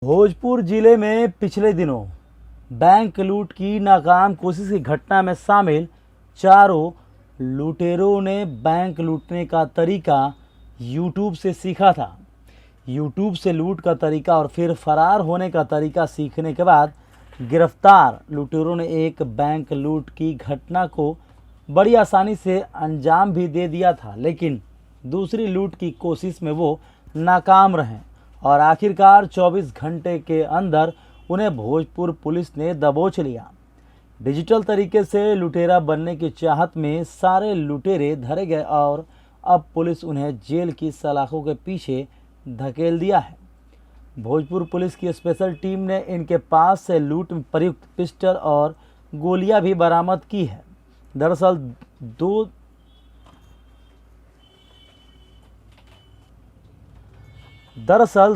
भोजपुर जिले में पिछले दिनों बैंक लूट की नाकाम कोशिश की घटना में शामिल चारों लुटेरों ने बैंक लूटने का तरीका यूट्यूब से सीखा था। यूट्यूब से लूट का तरीका और फिर फरार होने का तरीका सीखने के बाद गिरफ्तार लुटेरों ने एक बैंक लूट की घटना को बड़ी आसानी से अंजाम भी दे दिया था, लेकिन दूसरी लूट की कोशिश में वो नाकाम रहे और आखिरकार 24 घंटे के अंदर उन्हें भोजपुर पुलिस ने दबोच लिया। डिजिटल तरीके से लुटेरा बनने की चाहत में सारे लुटेरे धरे गए और अब पुलिस उन्हें जेल की सलाखों के पीछे धकेल दिया है। भोजपुर पुलिस की स्पेशल टीम ने इनके पास से लूट में प्रयुक्त पिस्टल और गोलियां भी बरामद की है। दरअसल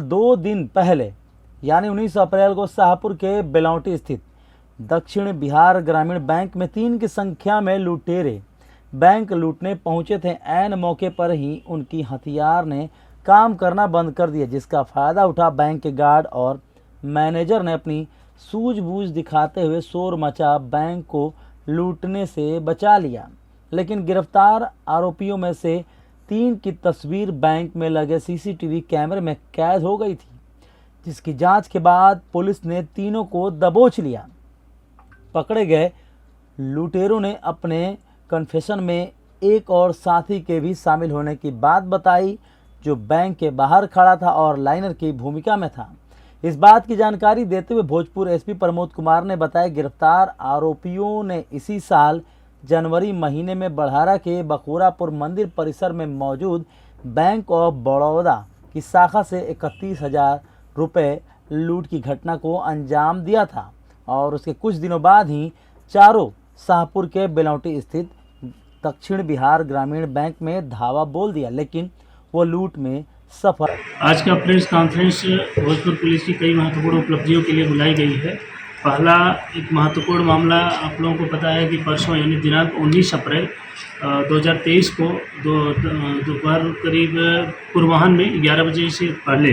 2 दिन पहले यानी 19 अप्रैल को शाहपुर के बेलौटी स्थित दक्षिण बिहार ग्रामीण बैंक में 3 की संख्या में लुटेरे बैंक लूटने पहुंचे थे। ऐन मौके पर ही उनकी हथियार ने काम करना बंद कर दिया, जिसका फायदा उठा बैंक के गार्ड और मैनेजर ने अपनी सूझबूझ दिखाते हुए शोर मचा बैंक को लूटने से बचा लिया। लेकिन गिरफ्तार आरोपियों में से 3 की तस्वीर बैंक में लगे सीसीटीवी कैमरे में कैद हो गई थी, जिसकी जांच के बाद पुलिस ने तीनों को दबोच लिया। पकड़े गए लुटेरों ने अपने कन्फेशन में एक और साथी के भी शामिल होने की बात बताई, जो बैंक के बाहर खड़ा था और लाइनर की भूमिका में था। इस बात की जानकारी देते हुए भोजपुर एसपी प्रमोद कुमार ने बताया, गिरफ्तार आरोपियों ने इसी साल जनवरी महीने में बड़हारा के बखोरापुर मंदिर परिसर में मौजूद बैंक ऑफ बड़ौदा की शाखा से 31,000 रुपये लूट की घटना को अंजाम दिया था और उसके कुछ दिनों बाद ही चारों शाहपुर के बेलौटी स्थित दक्षिण बिहार ग्रामीण बैंक में धावा बोल दिया, लेकिन वो लूट में सफल। आज का प्रेस कॉन्फ्रेंस भोजपुर पुलिस की कई महत्वपूर्ण उपलब्धियों के लिए बुलाई गई है। पहला एक महत्वपूर्ण मामला आप लोगों को पता है कि परसों यानी दिनांक 19 अप्रैल 2023 को दोपहर करीब पूर्वाह्न में 11 बजे से पहले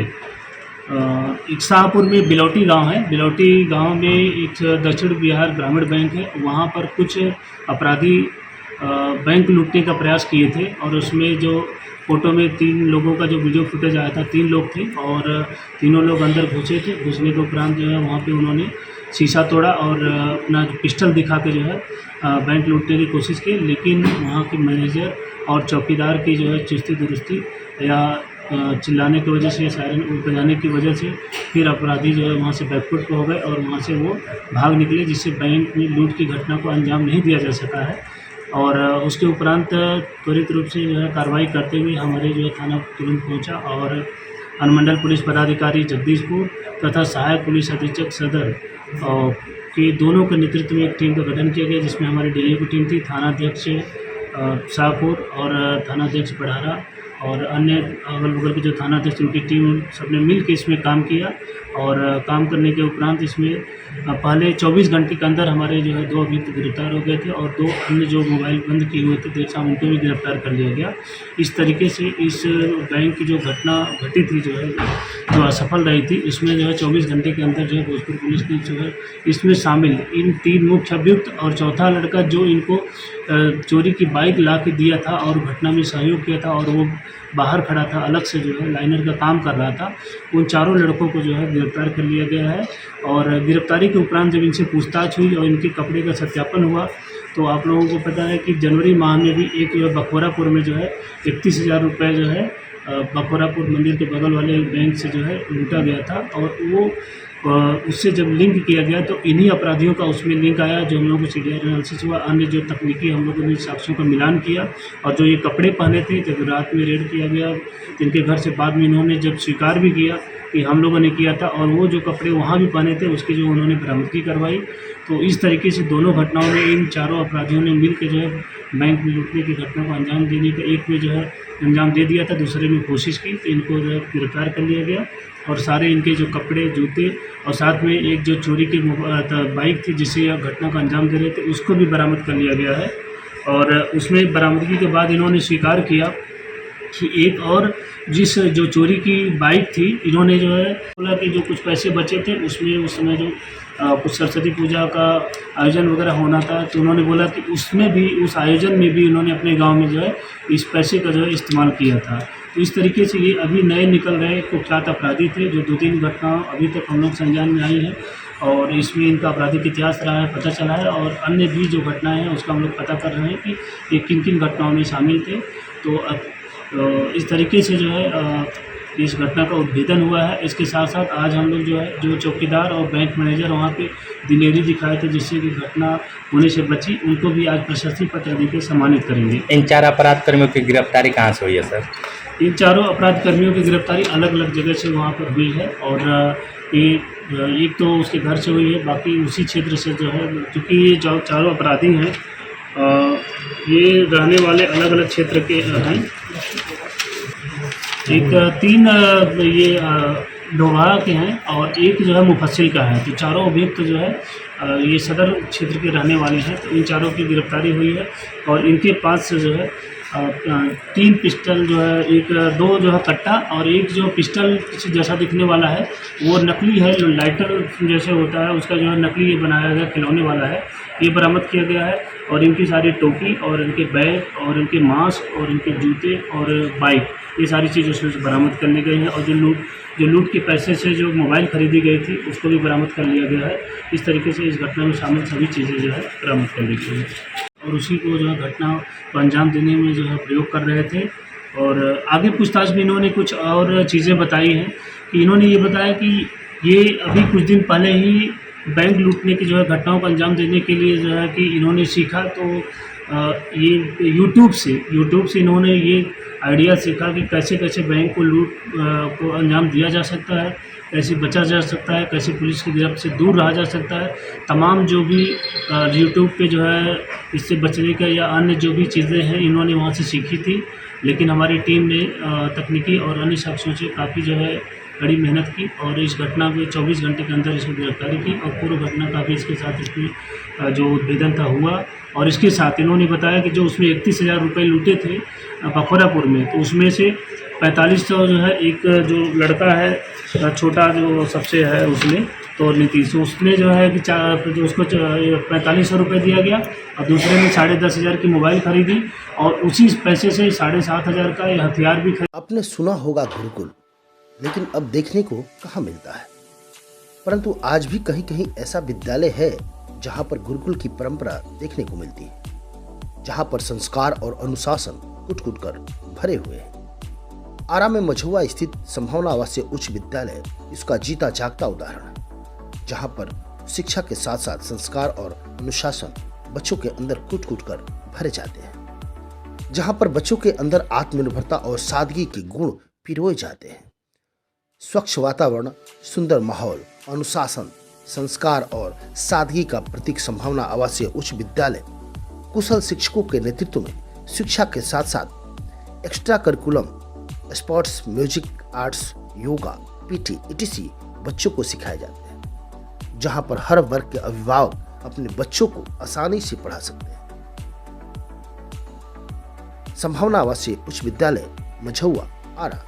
एक शाहपुर में बिलौटी गांव है। बिलौटी गांव में एक दक्षिण बिहार ग्रामीण बैंक है। वहां पर कुछ अपराधी बैंक लूटने का प्रयास किए थे और उसमें जो फोटो में 3 लोगों का जो वीडियो फुटेज आया था, 3 लोग थे और तीनों लोग अंदर घुसे थे। घुसने के उपरांत जो है वहाँ पे उन्होंने शीशा तोड़ा और अपना पिस्टल दिखा के जो है बैंक लूटने की कोशिश की, लेकिन वहाँ के मैनेजर और चौकीदार की जो है चुस्ती दुरुस्ती या चिल्लाने की वजह से, सायरन बजाने की वजह से फिर अपराधी जो है वहाँ से बैकफुट हो गए और वहाँ से वो भाग निकले, जिससे बैंक में लूट की घटना को अंजाम नहीं दिया जा सका है। और उसके उपरांत त्वरित रूप से जो है कार्रवाई करते हुए हमारे जो है थाना तुरंत पहुंचा और अनुमंडल पुलिस पदाधिकारी जगदीशपुर तथा सहायक पुलिस अधीक्षक सदर के दोनों के नेतृत्व में एक टीम का गठन किया गया, जिसमें हमारी डीएलएफ की टीम थी, थानाध्यक्ष शाहपुर और थानाध्यक्ष बढ़ारा और अन्य अगल बगल के जो थानाध्यक्ष उनकी टीम सबने मिल के इसमें काम किया। और काम करने के उपरांत इसमें पहले 24 घंटे के अंदर हमारे जो है 2 अभियुक्त गिरफ्तार हो गए थे और 2 अन्य जो मोबाइल बंद किए हुए थे देर शाम उनको भी गिरफ्तार कर लिया गया। इस तरीके से इस बैंक की जो घटना घटी थी जो असफल रही थी, इसमें जो है 24 घंटे के अंदर जो है भोजपुर पुलिस ने जो है इसमें शामिल इन 3 मुख्य अभियुक्त और चौथा लड़का जो इनको चोरी की बाइक ला के दिया था और घटना में सहयोग किया था और वो बाहर खड़ा था, अलग से जो है लाइनर का काम कर रहा था, उन चारों लड़कों को जो है गिरफ्तार कर लिया गया है। और गिरफ्तारी के उपरांत जब इनसे पूछताछ हुई और इनके कपड़े का सत्यापन हुआ तो आप लोगों को पता है कि जनवरी माह में भी एक जो है बखोरापुर में जो है 31,000 रुपये जो है बखोरापुर मंदिर के बगल वाले बैंक से जो है लूटा गया था और वो उससे जब लिंक किया गया तो इन्हीं अपराधियों का उसमें लिंक आया, जो हम लोगों को सीडीआर एनालिसिस हुआ, अन्य जो तकनीकी हम लोगों ने साक्ष्यों का मिलान किया और जो ये कपड़े पहने थे जब रात में रेड किया गया इनके घर से, बाद में इन्होंने जब स्वीकार भी किया कि हम लोगों ने किया था और वो जो कपड़े वहाँ भी पहने थे उसकी जो उन्होंने बरामदगी करवाई। तो इस तरीके से दोनों घटनाओं में इन चारों अपराधियों ने मिल के जो है बैंक में लूटने की घटना को अंजाम देने का, एक में जो है अंजाम दे दिया था, दूसरे में कोशिश की, तो इनको जो है गिरफ्तार कर लिया गया और सारे इनके जो कपड़े, जूते और साथ में एक जो चोरी की बाइक थी जिससे यह घटना का अंजाम दे रहे थे उसको भी बरामद कर लिया गया है। और उसमें बरामदगी के बाद इन्होंने स्वीकार किया एक और जिस जो चोरी की बाइक थी, इन्होंने जो है बोला कि जो कुछ पैसे बचे थे उसमें उस समय जो कुछ सरस्वती पूजा का आयोजन वगैरह होना था, तो उन्होंने बोला कि उसमें भी, उस आयोजन में भी उन्होंने अपने गांव में जो है इस पैसे का जो है इस्तेमाल किया था। तो इस तरीके से ये अभी नए निकल रहे कुख्यात अपराधी थे, जो 2-3 घटना अभी तक हम लोग संज्ञान में आई हैं और इसमें इनका आपराधिक इतिहास रहा है, पता चला है। और अन्य भी जो घटनाएं हैं उसका हम लोग पता कर रहे हैं कि ये किन-किन घटनाओं में शामिल थे। तो अब इस तरीके से जो है इस घटना का उद्भेदन हुआ है। इसके साथ-साथ आज हम लोग जो है, जो चौकीदार और बैंक मैनेजर वहाँ पे दिलेरी दिखाए थे जिससे कि घटना होने से बची, उनको भी आज प्रशस्ति पत्र देके सम्मानित करेंगे। इन 4 अपराध कर्मियों की गिरफ्तारी कहाँ से हुई है सर? इन चारों अपराध कर्मियों की गिरफ्तारी अलग-अलग जगह से वहाँ पर हुई है और ये एक तो उसके घर से हुई है, बाकी उसी क्षेत्र से जो है, क्योंकि ये जो चारों अपराधी हैं ये रहने वाले अलग-अलग क्षेत्र के हैं। एक 3 ये डोभाड़ा के हैं और एक जो है मुफस्सिल का है। तो चारों अभियुक्त जो है ये सदर क्षेत्र के रहने वाले हैं। तो इन चारों की गिरफ्तारी हुई है और इनके पास से जो है 3 पिस्टल जो है, 2 जो है कट्टा और एक जो पिस्टल जैसा दिखने वाला है वो नकली है, जो लाइटर जैसे होता है उसका जो है नकली ये बनाया गया, खिलौने वाला है, ये बरामद किया गया है। और इनकी सारी टोपी और इनके बैग और इनके मास्क और इनके जूते और बाइक, ये सारी चीज़ उसमें से बरामद करने गई हैं। और जो लूट के पैसे से जो मोबाइल खरीदी गई थी उसको भी बरामद कर लिया गया है। इस तरीके से इस घटना में शामिल सभी चीज़ें जो है बरामद कर ली गई हैं और उसी को जो है घटना को अंजाम देने में जो है प्रयोग कर रहे थे। और आगे पूछताछ में इन्होंने कुछ और चीज़ें बताई हैं कि इन्होंने ये बताया कि ये अभी कुछ दिन पहले ही बैंक लूटने की जो है घटनाओं को अंजाम देने के लिए जो है कि इन्होंने सीखा, तो ये यूट्यूब से इन्होंने ये आइडिया सीखा कि कैसे कैसे बैंक को लूट को अंजाम दिया जा सकता है, कैसे बचा जा सकता है, कैसे पुलिस की गिरफ्त से दूर रहा जा सकता है। तमाम जो भी यूट्यूब पे जो है इससे बचने का या अन्य जो भी चीज़ें हैं इन्होंने वहाँ से सीखी थी। लेकिन हमारी टीम ने तकनीकी और अन्य साक्ष्यों से काफ़ी जो है कड़ी मेहनत की और इस घटना में 24 घंटे के अंदर इसको गिरफ्तारी की और पूर्व घटना का भी इसके साथ इसमें जो उद्भेदन था हुआ। और इसके साथ इन्होंने बताया कि जो उसमें 31,000 रुपये लूटे थे बखोरापुर में, तो उसमें से 4500 जो है, एक जो लड़का है छोटा जो सबसे है उसने, तो नीतीश, उसने जो है कि जो उसको 4500 रुपये दिया गया और दूसरे ने 10,500 की मोबाइल खरीदी और उसी पैसे से 7,500 का ये हथियार भी खरीदा। आपने सुना होगा गुरुकुल, लेकिन अब देखने को कहाँ मिलता है। परंतु आज भी कहीं कहीं ऐसा विद्यालय है जहाँ पर गुरुकुल की परंपरा देखने को मिलती है, जहाँ पर संस्कार और अनुशासन कुट-कुट कर भरे हुए हैं। आरा में मझुआ स्थित संभावना आवासीय उच्च विद्यालय इसका जीता जागता उदाहरण है, जहाँ पर शिक्षा के साथ साथ संस्कार और अनुशासन बच्चों के अंदर कुट-कुट कर भरे जाते हैं, जहाँ पर बच्चों के अंदर आत्मनिर्भरता और सादगी के गुण पिरोए जाते हैं। स्वच्छ वातावरण, सुंदर माहौल, अनुशासन, संस्कार और सादगी का प्रतीक संभावना आवासीय उच्च विद्यालय कुशल शिक्षकों के नेतृत्व में शिक्षा के साथ साथ extra curriculum, sports, music, arts, yoga, PT etc बच्चों को सिखाए जाते हैं, जहां पर हर वर्ग के अभिभावक अपने बच्चों को आसानी से पढ़ा सकते हैं। संभावना आवासीय उच्च विद्यालय मझुआ, आरा।